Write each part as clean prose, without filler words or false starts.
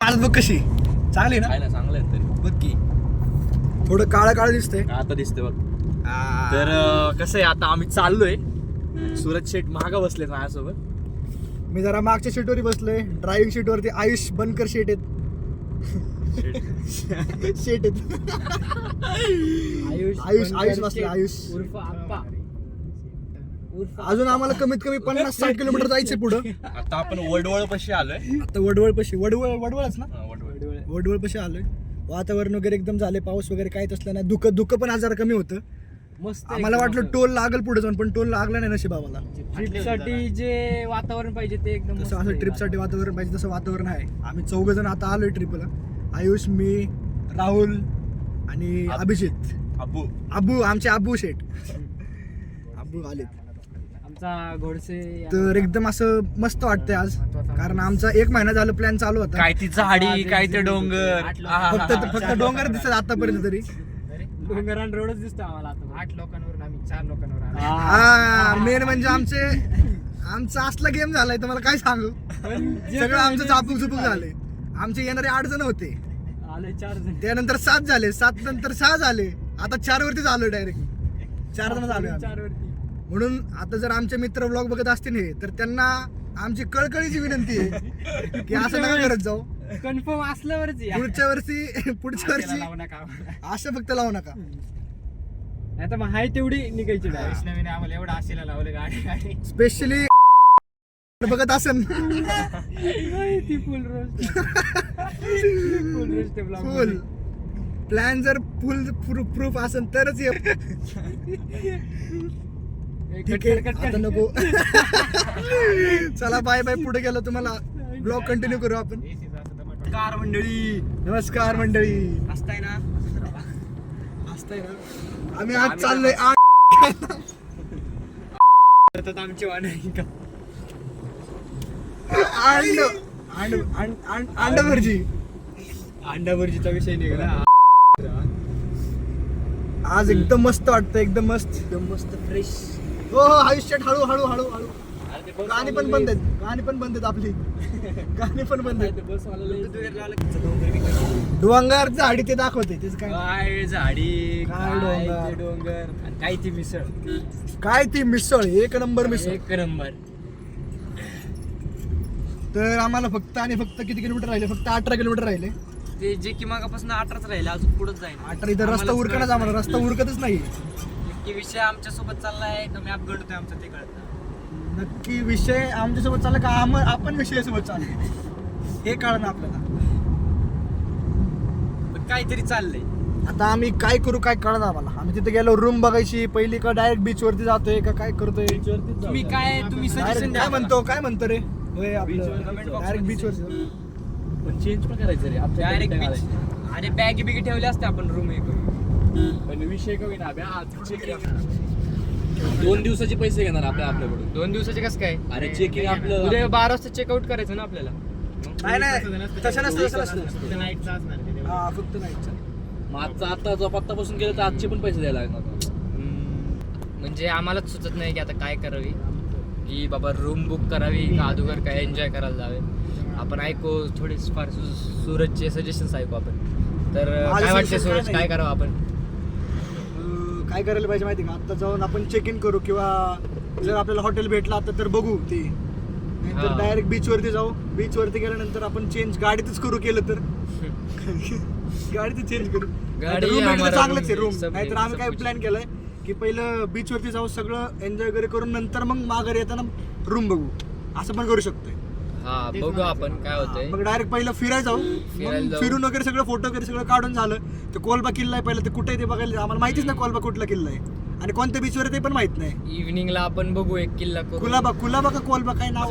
हालत बघ कशी चांगली ना. चांगलं आहे तरी बघ की थोडं काळं काळं दिसतंय. आता दिसते बघ. तर कसं आहे आता आम्ही चाललोय. सूरज शेठ महागा बसले माझ्यासोबत. मी जरा मागच्या सीटवरती बसलोय. ड्रायव्हिंग सीटवरती आयुष बनकर शेट आहेत. शेट आहेत. आयुष बसले. आयुष उर्फ आप्पा. अजून आम्हाला कमीत कमी 50-60 किलोमीटर जायचंय पुढं. आता आपण वडवळ पाशी आलोय. आता वडवळ पशी वडवळच ना. वडवळ पशी आलोय. वातावरण वगैरे एकदम झाले. पाऊस वगैरे काहीच असलं नाही. धुकं पण आज जरा कमी होतं. मस्त. आम्हाला वाटलं टोल लागल पुढे जाऊन पण टोल लागला नाही नशीब आम्हाला. ट्रिपसाठी जे वातावरण पाहिजे ते एकदम तसं असं ट्रिपसाठी वातावरण पाहिजे तसं वातावरण आहे. आम्ही 4 जण आता आलोय ट्रिपला. आयुष, मी, राहुल आणि अभिजित. अबू आमचे अबू शेठ अबू आले. आमचा घोडसे. तर एकदम असं मस्त वाटतंय आज. कारण आमचा 1 महिना झालं प्लॅन चालू होता. काय ती झाडी काय ते डोंगर. फक्त डोंगर दिसत आतापर्यंत तरी. डोंगरान रोडच दिसतो आम्हाला आता. 8 लोकांवरून आम्ही 4 लोकांवर आलो. हा मेन म्हणजे आमचा असला गेम झालाय तर मला काय सांगू. सगळं आमचं चापूक चुपूक झालंय. आमचे येणारे 8 जण होते. आले 4 जण. त्यानंतर 7 झाले. 7 नंतर 6 झाले. आता 4 वरतीच आलोय डायरेक्ट. 4 जण झालोय आम्ही. 4 वरती. म्हणून आता जर आमचे मित्र व्लॉग बघत असतील हे तर त्यांना आमची कळकळीची विनंती आहे की असं नका करत जाऊ. कन्फर्म असल्यावरच या. पुढच्या वर्षी लावू नका. असं फक्त लावू नका. नाही तर मग हाय तेवढी निघायची डायरेक्ट. नवीन आम्हाला एवढं आशेला लावलं गाडी. स्पेशली बघत असेल ती फुल रोस्ट. फुल रोस्ट फुल प्लॅन जर फुल प्रूफ असेल तरच ये. ठीक आहे आता नको. चला बाय बाय. पुढे गेलो तुम्हाला ब्लॉग कंटिन्यू करू आपण. कार मंडळी. नमस्कार मंडळी. असताय ना. आम्ही आज चाललोय आमची वाण आहे का. अंडा भुर्जी. अंडा भुर्जीचा विषय निघाला. आज एकदम मस्त वाटतं. एकदम मस्त फ्रेश. हो आयुष्य हळू हळू हळू हळू. गाणी पण बंद आहेत आपली. गाणी पण बंद आहेत. डोंगर झाडी ते दाखवते. तेच काय झाडी काय काय डोंगर काय ती मिसळ. काय ती मिसळ. 1 नंबर मिसळ. 1 नंबर. तर आम्हाला फक्त किती किलोमीटर राहिले. फक्त 18 किलोमीटर राहिले. ते जे की मागापासून 18च राहिले. अजून पुढेच जाईल. 18 इथं रस्ता उरकणच. आम्हाला रस्ता उरकतच नाही. नक्की विषय आमच्या सोबत चाललाय का मॅप घडतोय आमचं ते कळत. नक्की विषय आमच्यासोबत चालला का आपण विषयासोबत चाललो हे कळलं आपल्याला. पण काहीतरी चाललंय. आता आम्ही काय करू काय कळलं आम्हाला. आम्ही तिथे गेलो रूम बघायची पहिली का डायरेक्ट बीच वरती जातोय का काय करतोय. तुम्ही सजेशन द्या. काय म्हणतो रे. होय आपलं डायरेक्ट बीच वरती. पण चेंज पण करायचं रे. Direct beach. अरे बॅगी बिगी ठेवले असते आपण रूम एक. पण विषय कमी ना. 2 दिवसाचे पैसे घेणार आपल्याकडून. 2 दिवसाचे कसं काय. अरे चेकिंग आपलं उद्या 12 वाजता चेकआउट करायचं ना आपल्याला. नाही तसं नसतं. नाईटचा असणार. हा फक्त नाईटचा. मग आता आतापासून गेलं तर आजचे पण पैसे द्यायला लागणार. म्हणजे आम्हालाच सुचत नाही की आता काय करावी. की बाबा रूम बुक करावी का अगोदर काय एन्जॉय करायला जावे. आपण ऐकू थोडे फार सूरजचे सजेशन्स ऐकू आपण. तर काय वाटते सूरज काय करावं आपण. काय करायला पाहिजे माहिती का. आता जाऊन आपण चेक इन करू किंवा जर आपल्याला हॉटेल भेटलं आता तर बघू ते. नाहीतर डायरेक्ट बीच वरती जाऊ. बीच वरती गेल्यानंतर आपण चेंज गाडीतच करू. केलं तर गाडीतच चेंज करू. रूम चांगलंच आहे रूम. नाहीतर आम्ही काय प्लॅन केलाय की पहिलं बीच वरती जाऊ सगळं एन्जॉय वगैरे करून नंतर मग माघारी येताना रूम बघू. असं पण करू शकतोय. हा बघू आपण काय होतंय. मग डायरेक्ट पहिलं फिरायला जाऊ. फिरून वगैरे सगळं फोटो वगैरे सगळं काढून झालं. ते कोलबा किल्ला आहे पहिलं. ते कुठे ते बघायला आम्हाला माहितीच नाही. कोलबा कुठला किल्ला आहे आणि कोणत्या बीचवर ते पण माहित नाही. इव्हिनिंगला आपण बघू एक किल्ला करू. कुलाबा का कोलबा काय नाव.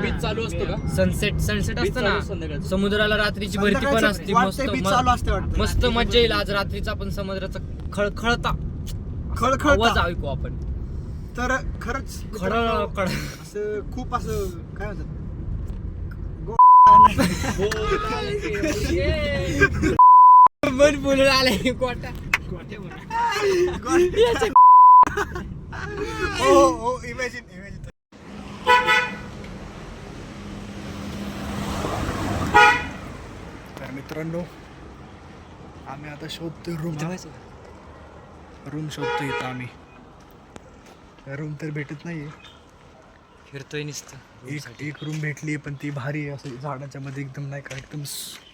बीच चालू असतो का. सनसेट असतं ना. समुद्राला रात्रीची भरती पण असते. बीच चालू असते वाटतं. मस्त मजा येईल. आज रात्रीचा आपण समुद्राचा खळखळता आवाज ऐकू आपण. तर खरंच खळ असं खूप असं काय म्हणतात. मन बोलून आलाय कोटा. हो इमॅजिन. मित्रांनो आम्ही आता शोधतोय रूम शोधतोय इथं आम्ही. रूम तर भेटत नाहीये. फिरतोय नुसतं. एक रूम भेटली पण ती भारी आहे, असं झाडाच्या मध्ये एकदम नाही का, एकदम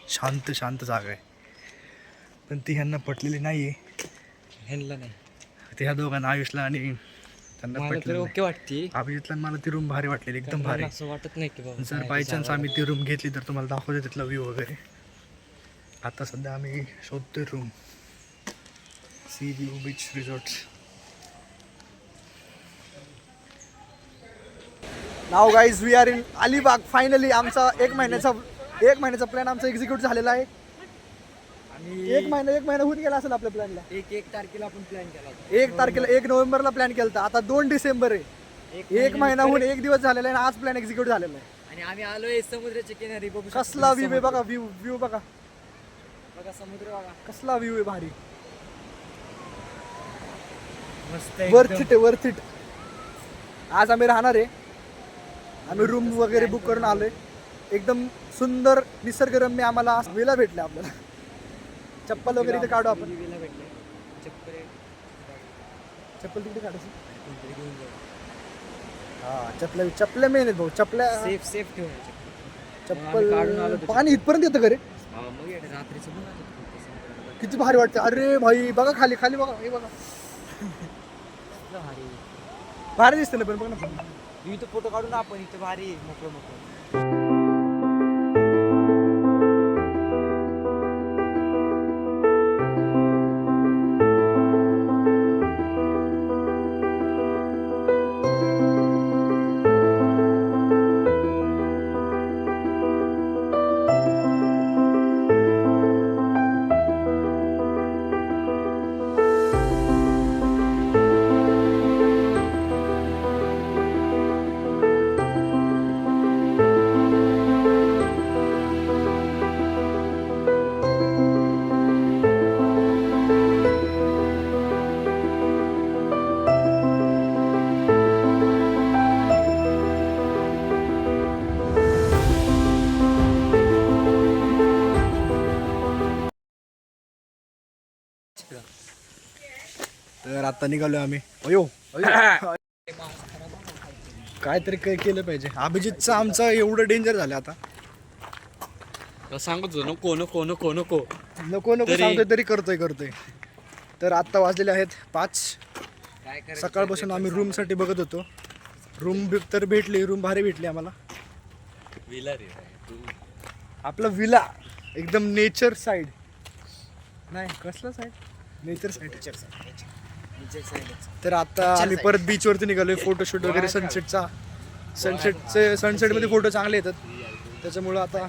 शांत जागा आहे. पण ती ह्यांना पटलेली नाहीये. ह्यांना नाही. ते ह्या दोघांना आयुषला आणि त्यांना मला तर पटलं ओके वाटते. अभिजितला आणि मला ती रूम भारी वाटलेली, एकदम भारी. असं वाटत नाही की बाबा जर बाय चान्स आम्ही ती रूम घेतली तर तुम्हाला दाखवतो तिथला व्ह्यू वगैरे. आता सध्या आम्ही शोधतोय room. Sea view beach resort. नाव guys we are in Alibag. Finally आमचा एक महिन्याचा प्लॅन आमचा एक्झिक्यूट झालेला आहे. आणि एक महिना होऊन गेला असेल आपल्या प्लॅनला. एक तारखेला आपण प्लॅन केला. 1 नोव्हेंबरला प्लॅन केला. आता 2 डिसेंबर आहे. एक महिनाहून 1 दिवस झालेला आहे आणि आज प्लॅन एक्झिक्यूट झालेला आहे. आणि आम्ही आलोय समुद्राच्या किनारी. बघू कसला व्ह्यू आहे बघा. व्ह्यू बघा. समुद्र बघा. कसला व्ह्यू आहे भारी. मस्त वर्थ इट. आज आम्ही राहणार आहे. आम्ही रूम वगैरे बुक करून आलोय. एकदम सुंदर निसर्गरम्य आम्हाला विला भेटले. आपल्याला चप्पल वगैरे इथे काढू आपण. चप्पल तिकडे काढायची. हा चपल्या मेन आहेत भाऊ. चपल्या सेफ ठेवून चप्पल. पाणी इथपर्यंत येतं का रे. मग रात्रीचं किती भारी वाटतं. अरे भाई बघा खाली बघा. हे बघा भारी दिसतं ना. पण बघ ना इथं फोटो काढून आपण इथं भारी मोकळं. तर आता निघालोय आम्ही. अयो काहीतरी केलं पाहिजे. अभिजितचं आमचं एवढं डेंजर झालं आता. सांगतो नको सांगतोय तरी करतोय. तर आत्ता वाजलेले आहेत 5. सकाळपासून आम्ही रूम साठी बघत होतो. रूम तर भेटली. रूम भारी भेटली आम्हाला. विला रे आपला विला एकदम नेचर साईड. नाही कसला साईड. Nature side. तर आता आम्ही परत बीच वरती निघालोय. फोटोशूट वगैरे सनसेट मध्ये फोटो चांगले येतात. त्याच्यामुळं आता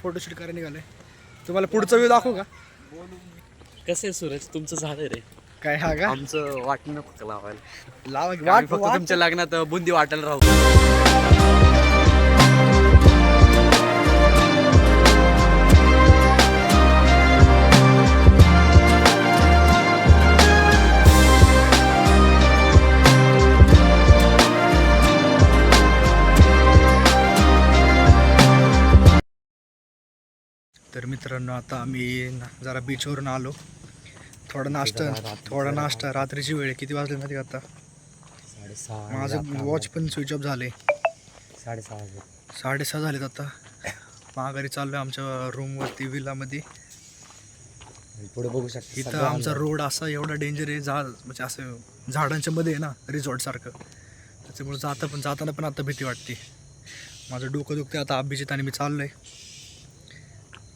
फोटोशूट करायला निघालोय. तुम्हाला पुढचा व्ह्यू दाखवू का. कसं आहे सूरज तुमचं झालं रे. काय हा का आमचं वाटणं फक्त लावायला. वाट फक्त तुमच्या लग्नात बुंदी वाटायला राहू. तर मित्रांनो आता आम्ही जरा बीचवरून आलो. थोडा नाश्ता. रात्रीची वेळ आहे. किती वाजले माहिती का आता. 6:30. माझं वॉच पण स्विच ऑफ झाले. 6:30 झालेत आता. माघारी चाललोय आमच्या रूमवरती विलामध्ये. पुढे बघू शकता इथं आमचा रोड असा एवढा डेंजर आहे. म्हणजे असं झाडांच्या मध्ये आहे ना रिसॉर्ट सारखं. त्याच्यामुळे जाताना पण आता भीती वाटते. माझं डोकं दुखते आता. अभिजित आणि मी चाललोय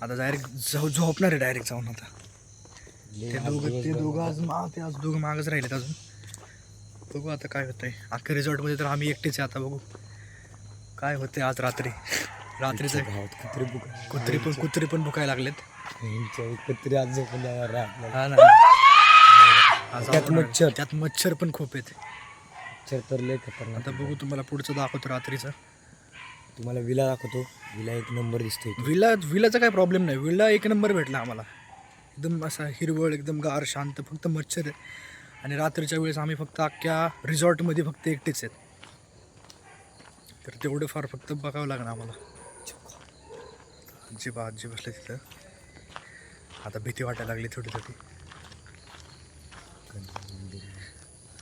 आता. डायरेक्ट झोपणार आहे डायरेक्ट जाऊन. आता ते दोघं आज दोघं मागच राहिलेत अजून. बघू आता काय होतंय. अख्ख्या रिसॉर्टमध्ये तर आम्ही एकटेच आहे आता. बघू काय होतंय आज रात्रीचं. कुत्री पण भुकायला लागलेत. कुत्री आज झोपून हा ना. त्यात मच्छर पण खूप आहेत. तर लय खतरनाक. आता बघू तुम्हाला पुढचं दाखवतो रात्रीचं. तुम्हाला विला दाखवतो. विला 1 नंबर दिसतोय. विलाचा काय प्रॉब्लेम नाही. विला 1 नंबर भेटला आम्हाला. एकदम असा हिरवळ एकदम गार शांत. फक्त मच्छर आहे. आणि रात्रीच्या वेळेस आम्ही फक्त अख्ख्या रिसॉर्टमध्ये फक्त एकटेच आहेत. तर तेवढं फार फक्त बघावं लागणार आम्हाला. आजी बसले तिथं. आता भीती वाटायला लागली थोडी थोडी.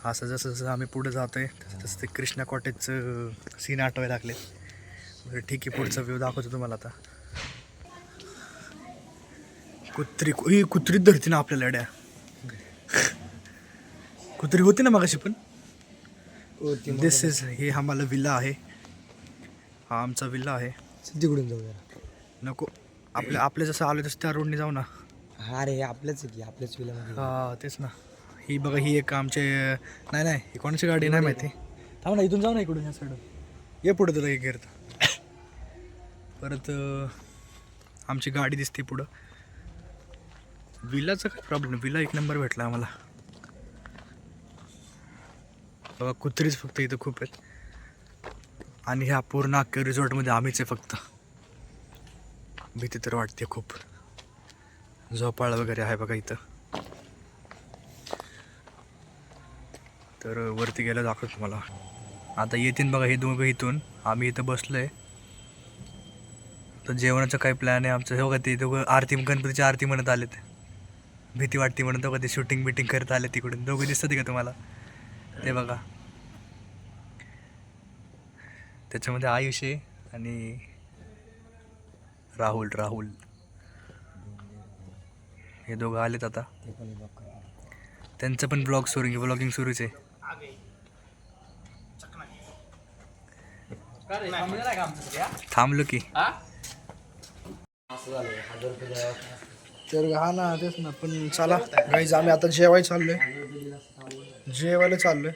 असं जसं जसं आम्ही पुढे जातोय तसं तसं ते कृष्णा कॉटेजचं सीन आठवायला लागले. बरं ठीक आहे, पुढचा व्ह्यू दाखवतो तुम्हाला आता. कुत्री धरती ना आपल्याला अड्या. कुत्री होती ना मगाशी पण. दिस इज, हे आम्हाला विला आहे. हा आमचा विला आहे. तिकडून जाऊ जरा. नको, आपल्या जसं आलं तसं त्या रोडने जाऊ ना. हा रे, आपल्याच आहे की, आपल्याच विलामध्ये. हा तेच ना. ही बघा, ही एक आमचे, नाही ही कोणाची गाडी नाही माहिती. थांब ना, इथून जाऊ ना इकडून या साईडून. ये पुढं तुला एक घेरत. परत आमची गाडी दिसते पुढं. विलाचा काय प्रॉब्लेम, विला एक नंबर भेटला आम्हाला. बघा कुत्रीच फक्त इथं खूप आहेत. आणि ह्या पूर्ण अख्ख्या रिसॉर्टमध्ये आम्हीच आहे फक्त. भीती तर वाटते खूप. झोपाळ वगैरे आहे बघा इथं. तर वरती गेलं दाखवतो मला. आता येतील बघा हे दोघं इथून. आम्ही इथं बसलोय. तर जेवणाचं काय प्लॅन आहे आमचं, हो का. ते दोघं आरती, गणपतीची आरती म्हणत आलेत. भीती वाटते म्हणून दोघं ते शूटिंग बिटिंग करत आले तिकडून. दोघं दिसतात का तुम्हाला ते बघा. त्याच्यामध्ये आयुष आहे आणि राहुल हे दोघं आलेत आता. त्यांचं पण ब्लॉगिंग सुरूच आहे. थांबलो की. तर हा ना, तेच ना. पण चला गाईज, आम्ही आता जेवायला चाललोय.